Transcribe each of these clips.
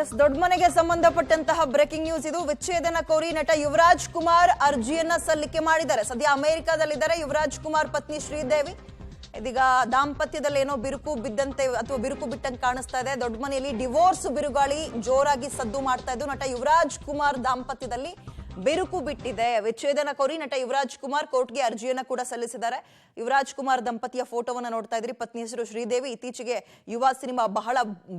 S ದೊಡ್ಡ ಮನೆಗೆ ಸಂಬಂಧಪಟ್ಟಂತಹ ಬ್ರೇಕಿಂಗ್ ನ್ಯೂಸ್ ಇದು. ವಿಚ್ಛೇದನ ಕೋರಿ ನಟ ಯುವರಾಜ್ ಕುಮಾರ್ ಅರ್ಜಿಯನ್ನ ಸಲ್ಲಿಕೆ ಮಾಡಿದ್ದಾರೆ. ಸದ್ಯ ಅಮೆರಿಕಾದಲ್ಲಿದ್ದಾರೆ ಯುವರಾಜ್ ಕುಮಾರ್ ಪತ್ನಿ ಶ್ರೀದೇವಿ. ಇದೀಗ ದಾಂಪತ್ಯದಲ್ಲಿ ಏನೋ ಬಿರುಕು ಬಿದ್ದಂತೆ ಅಥವಾ ಬಿರುಕು ಬಿಟ್ಟಂತೆ ಕಾಣಿಸ್ತಾ ಇದೆ. ದೊಡ್ಡ ಮನೆಯಲ್ಲಿ ಡಿವೋರ್ಸ್ ಬಿರುಗಾಳಿ ಜೋರಾಗಿ ಸದ್ದು ಮಾಡ್ತಾ ಇದ್ದು ನಟ ಯುವರಾಜ್ ಕುಮಾರ್ ದಾಂಪತ್ಯದಲ್ಲಿ ಬಿರುಕು ಬಿಟ್ಟಿದೆ. ವಿಚ್ಛೇದನ ಕೋರಿ ನಟ ಯುವರಾಜ್ ಕುಮಾರ್ ಕೋರ್ಟ್ಗೆ ಅರ್ಜಿಯನ್ನ ಕೂಡ ಸಲ್ಲಿಸಿದ್ದಾರೆ. ಯುವರಾಜ್ ಕುಮಾರ್ ದಂಪತಿಯ ಫೋಟೋವನ್ನ ನೋಡ್ತಾ ಇದ್ರಿ. ಪತ್ನಿ ಹೆಸರು ಶ್ರೀದೇವಿ. ಇತ್ತೀಚೆಗೆ ಯುವ ಸಿನಿಮಾ ಬಹಳ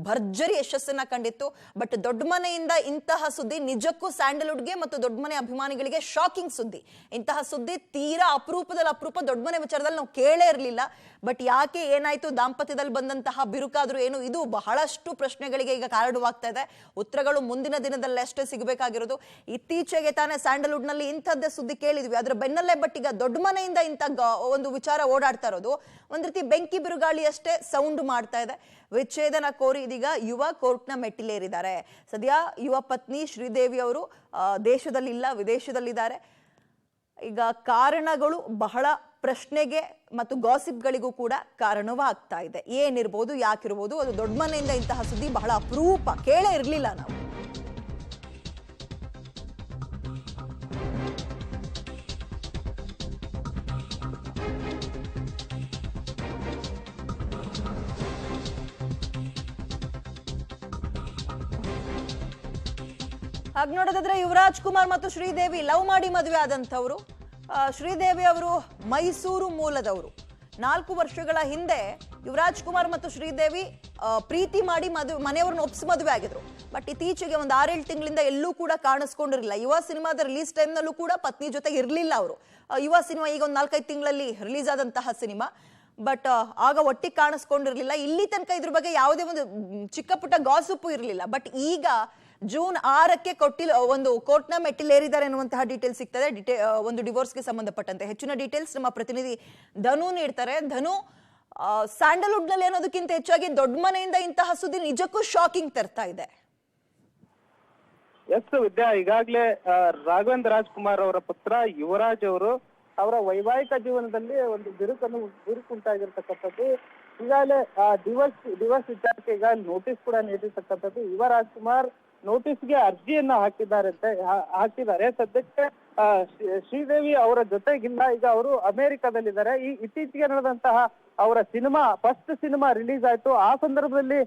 ಭರ್ಜರಿ ಯಶಸ್ಸನ್ನ ಕಂಡಿತ್ತು. ಬಟ್ ದೊಡ್ಡ ಮನೆಯಿಂದ ಇಂತಹ ಸುದ್ದಿ ನಿಜಕ್ಕೂ ಸ್ಯಾಂಡಲ್ವುಡ್ಗೆ ಮತ್ತು ದೊಡ್ಡ ಮನೆ ಅಭಿಮಾನಿಗಳಿಗೆ ಶಾಕಿಂಗ್ ಸುದ್ದಿ. ಇಂತಹ ಸುದ್ದಿ ತೀರಾ ಅಪರೂಪದಲ್ಲಿ ಅಪರೂಪ. ದೊಡ್ಡ ಮನೆ ವಿಚಾರದಲ್ಲಿ ನಾವು ಕೇಳೇ ಇರಲಿಲ್ಲ. ಬಟ್ ಯಾಕೆ ಏನಾಯ್ತು, ದಾಂಪತ್ಯದಲ್ಲಿ ಬಂದಂತಹ ಬಿರುಕಾದ್ರೂ ಏನು, ಇದು ಬಹಳಷ್ಟು ಪ್ರಶ್ನೆಗಳಿಗೆ ಈಗ ಕಾರಣವಾಗ್ತಾ ಇದೆ. ಉತ್ತರಗಳು ಮುಂದಿನ ದಿನದಲ್ಲೇ ಅಷ್ಟೇ ಸಿಗಬೇಕಾಗಿರೋದು. ಇತ್ತೀಚೆಗೆ ತಾನೇ ಸ್ಯಾಂಡಲ್ವುಡ್ ನಲ್ಲಿ ಇಂಥದ್ದೇ ಸುದ್ದಿ ಕೇಳಿದ್ವಿ, ಅದ್ರ ಬೆನ್ನಲ್ಲೇ. ಬಟ್ ಈಗ ದೊಡ್ಡ ಮನೆಯಿಂದ ಇಂಥ ಒಂದು ವಿಚಾರ ಓಡಾಡ್ತಾ ಇರೋದು ಒಂದ್ ರೀತಿ ಬೆಂಕಿ ಬಿರುಗಾಳಿ ಅಷ್ಟೇ ಸೌಂಡ್ ಮಾಡ್ತಾ ಇದೆ. ವಿಚ್ಛೇದನ ಕೋರಿ ಇದೀಗ ಯುವ ಕೋರ್ಟ್ನ ಮೆಟ್ಟಿಲೇರಿದ್ದಾರೆ. ಸದ್ಯ ಯುವ ಪತ್ನಿ ಶ್ರೀದೇವಿ ಅವರು ದೇಶದಲ್ಲಿ ಇಲ್ಲ, ವಿದೇಶದಲ್ಲಿದ್ದಾರೆ. ಈಗ ಕಾರಣಗಳು ಬಹಳ ಪ್ರಶ್ನೆಗೆ ಮತ್ತು ಗಾಸಿಪ್ಗಳಿಗೂ ಕೂಡ ಕಾರಣವಾಗ್ತಾ ಇದೆ. ಏನಿರ್ಬೋದು, ಯಾಕಿರ್ಬೋದು, ಅದು ದೊಡ್ಡ ಮನೆಯಿಂದ ಇಂತಹ ಸುದ್ದಿ ಬಹಳ ಅಪರೂಪ, ಕೇಳೇ ಇರಲಿಲ್ಲ ನಾವು. ಹಾಗೆ ನೋಡೋದಾದ್ರೆ ಯುವರಾಜ್ ಕುಮಾರ್ ಮತ್ತು ಶ್ರೀದೇವಿ ಲವ್ ಮಾಡಿ ಮದುವೆ ಆದಂಥವ್ರು. ಶ್ರೀದೇವಿ ಅವರು ಮೈಸೂರು ಮೂಲದವರು. 4 ವರ್ಷಗಳ ಹಿಂದೆ ಯುವರಾಜ್ ಕುಮಾರ್ ಮತ್ತು ಶ್ರೀದೇವಿ ಪ್ರೀತಿ ಮಾಡಿ ಮನೆಯವ್ರನ್ನ ಒಪ್ಸಿ ಮದುವೆ ಆಗಿದ್ರು. ಬಟ್ ಇತ್ತೀಚೆಗೆ ಒಂದು 6-7 ತಿಂಗಳಿಂದ ಎಲ್ಲೂ ಕೂಡ ಕಾಣಿಸ್ಕೊಂಡಿರಲಿಲ್ಲ. ಯುವ ಸಿನಿಮಾದ ರಿಲೀಸ್ ಟೈಮ್ನಲ್ಲೂ ಕೂಡ ಪತ್ನಿ ಜೊತೆಗೆ ಇರಲಿಲ್ಲ ಅವರು. ಯುವ ಸಿನಿಮಾ ಈಗ ಒಂದು 4-5 ತಿಂಗಳಲ್ಲಿ ರಿಲೀಸ್ ಆದಂತಹ ಸಿನಿಮಾ. ಬಟ್ ಆಗ ಒಟ್ಟಿಗೆ ಕಾಣಿಸ್ಕೊಂಡಿರ್ಲಿಲ್ಲ. ಇಲ್ಲಿ ತನಕ ಇದ್ರ ಬಗ್ಗೆ ಯಾವುದೇ ಒಂದು ಚಿಕ್ಕ ಪುಟ್ಟ ಗಾಸಿಪ್ಪು ಇರಲಿಲ್ಲ. ಬಟ್ ಈಗ ಜೂನ್ 6ಕ್ಕೆ ಒಂದು ಕೋರ್ಟ್ನ ಮೆಟ್ಟಿಲೇರಿದ್ದಾರೆ ಎನ್ನುವಂತಹ ಡೀಟೇಲ್ಸ್ ಸಿಗ್ತದೆ. ಒಂದು ಡಿವೋರ್ಸ್ಗೆ ಸಂಬಂಧಪಟ್ಟಂತೆ ಹೆಚ್ಚಿನ ಡೀಟೇಲ್ಸ್ ನಮ್ಮ ಪ್ರತಿನಿಧಿ ಧನು ನೀಡ್ತಾರೆ. ಧನು, ಸ್ಯಾಂಡಲ್ವುಡ್ ನಲ್ಲಿ ಅನ್ನೋದಕ್ಕಿಂತ ಹೆಚ್ಚಾಗಿ ದೊಡ್ಡ ಮನೆಯಿಂದ ಇಂತಹ ಸುದ್ದಿ ನಿಜಕ್ಕೂ ಶಾಕಿಂಗ್ ತರ್ತಾ ಇದೆ. ಎಸ್ ವಿದ್ಯಾ, ಈಗಾಗಲೇ ರಾಘವೇಂದ್ರ ರಾಜ್ಕುಮಾರ್ ಅವರ ಪುತ್ರ ಯುವರಾಜ್ ಅವರು ಅವರ ವೈವಾಹಿಕ ಜೀವನದಲ್ಲಿ ಒಂದು ಬಿರುಕುಂಟಾಗಿರ್ತಕ್ಕಂಥದ್ದು. ಈಗಾಗಲೇ ಡಿವೋರ್ಸ್ ವಿಚಾರಕ್ಕೆ ಈಗಾಗಲೇ ನೋಟಿಸ್ ಕೂಡ ನೀಡಿರ್ತಕ್ಕಂಥದ್ದು. ಯುವರಾಜ್ ಕುಮಾರ್ ನೋಟಿಸ್ಗೆ ಅರ್ಜಿಯನ್ನ ಹಾಕಿದ್ದಾರೆ. ಸದ್ಯಕ್ಕೆ ಶ್ರೀದೇವಿ ಅವರ ಜೊತೆಗಿಲ್ಲ, ಈಗ ಅವರು ಅಮೆರಿಕದಲ್ಲಿದ್ದಾರೆ. ಈ ಇತ್ತೀಚೆಗೆ ನಡೆದಂತಹ ಅವರ ಫಸ್ಟ್ ಸಿನಿಮಾ ರಿಲೀಸ್ ಆಯ್ತು. ಆ ಸಂದರ್ಭದಲ್ಲಿ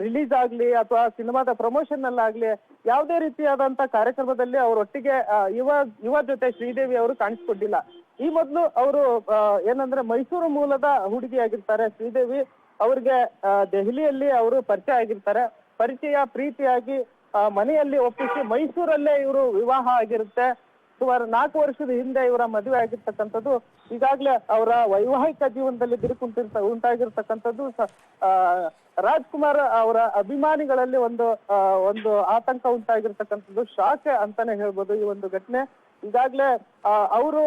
ರಿಲೀಸ್ ಆಗ್ಲಿ ಅಥವಾ ಸಿನಿಮಾದ ಪ್ರಮೋಷನ್ ಅಲ್ಲಾಗ್ಲಿ ಯಾವುದೇ ರೀತಿಯಾದಂತ ಕಾರ್ಯಕ್ರಮದಲ್ಲಿ ಅವರೊಟ್ಟಿಗೆ ಯುವ ಜೊತೆ ಶ್ರೀದೇವಿ ಅವರು ಕಾಣಿಸ್ಕೊಂಡಿಲ್ಲ. ಈ ಮೊದಲು ಅವರು ಏನಂದ್ರೆ ಮೈಸೂರು ಮೂಲದ ಹುಡುಗಿಯಾಗಿರ್ತಾರೆ ಶ್ರೀದೇವಿ. ಅವ್ರಿಗೆ ದೆಹಲಿಯಲ್ಲಿ ಅವರು ಪರಿಚಯ ಆಗಿರ್ತಾರೆ. ಪ್ರೀತಿಯಾಗಿ ಮನೆಯಲ್ಲಿ ಒಪ್ಪಿಸಿ ಮೈಸೂರಲ್ಲೇ ಇವರು ವಿವಾಹ ಆಗಿರುತ್ತೆ. ಸುಮಾರು 4 ವರ್ಷದ ಹಿಂದೆ ಇವರ ಮದುವೆ ಆಗಿರ್ತಕ್ಕಂಥದ್ದು. ಈಗಾಗಲೇ ಅವರ ವೈವಾಹಿಕ ಜೀವನದಲ್ಲಿ ಉಂಟಾಗಿರ್ತಕ್ಕಂಥದ್ದು ರಾಜ್ಕುಮಾರ್ ಅವರ ಅಭಿಮಾನಿಗಳಲ್ಲಿ ಒಂದು ಆತಂಕ ಉಂಟಾಗಿರ್ತಕ್ಕಂಥದ್ದು, ಶಾಕ್ ಅಂತಾನೆ ಹೇಳ್ಬೋದು ಈ ಒಂದು ಘಟನೆ. ಈಗಾಗಲೇ ಅವರು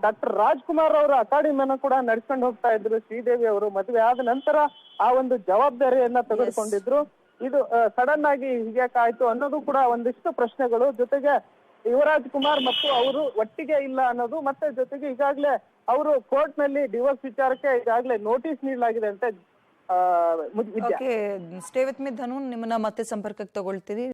ಡಾಕ್ಟರ್ ರಾಜ್ಕುಮಾರ್ ಅವರ ಅಕಾಡೆಮಿಯನ್ನ ಕೂಡ ನಡ್ಸ್ಕೊಂಡು ಹೋಗ್ತಾ ಇದ್ರು. ಶ್ರೀದೇವಿ ಅವರು ಮದುವೆ ಆದ ನಂತರ ಆ ಒಂದು ಜವಾಬ್ದಾರಿಯನ್ನ ತೆಗೆದುಕೊಂಡಿದ್ರು. ಇದು ಸಡನ್ ಆಗಿ ಹೀಗ್ಯಾಕಾಯ್ತು ಅನ್ನೋದು ಕೂಡ ಒಂದಿಷ್ಟು ಪ್ರಶ್ನೆಗಳು. ಜೊತೆಗೆ ಯುವರಾಜ್ ಕುಮಾರ್ ಮತ್ತು ಅವರು ಒಟ್ಟಿಗೆ ಇಲ್ಲ ಅನ್ನೋದು, ಮತ್ತೆ ಜೊತೆಗೆ ಈಗಾಗಲೇ ಅವರು ಕೋರ್ಟ್ ನಲ್ಲಿ ಡಿವೋರ್ಸ್ ವಿಚಾರಕ್ಕೆ ಈಗಾಗಲೇ ನೋಟಿಸ್ ನೀಡಲಾಗಿದೆ ಅಂತ. ಸ್ಟೇ ವಿತ್ ಮಿ ಧನು, ನಿಮ್ಮನ್ನ ಮತ್ತೆ ಸಂಪರ್ಕಕ್ಕೆ ತಗೊಳ್ತೀರಿ.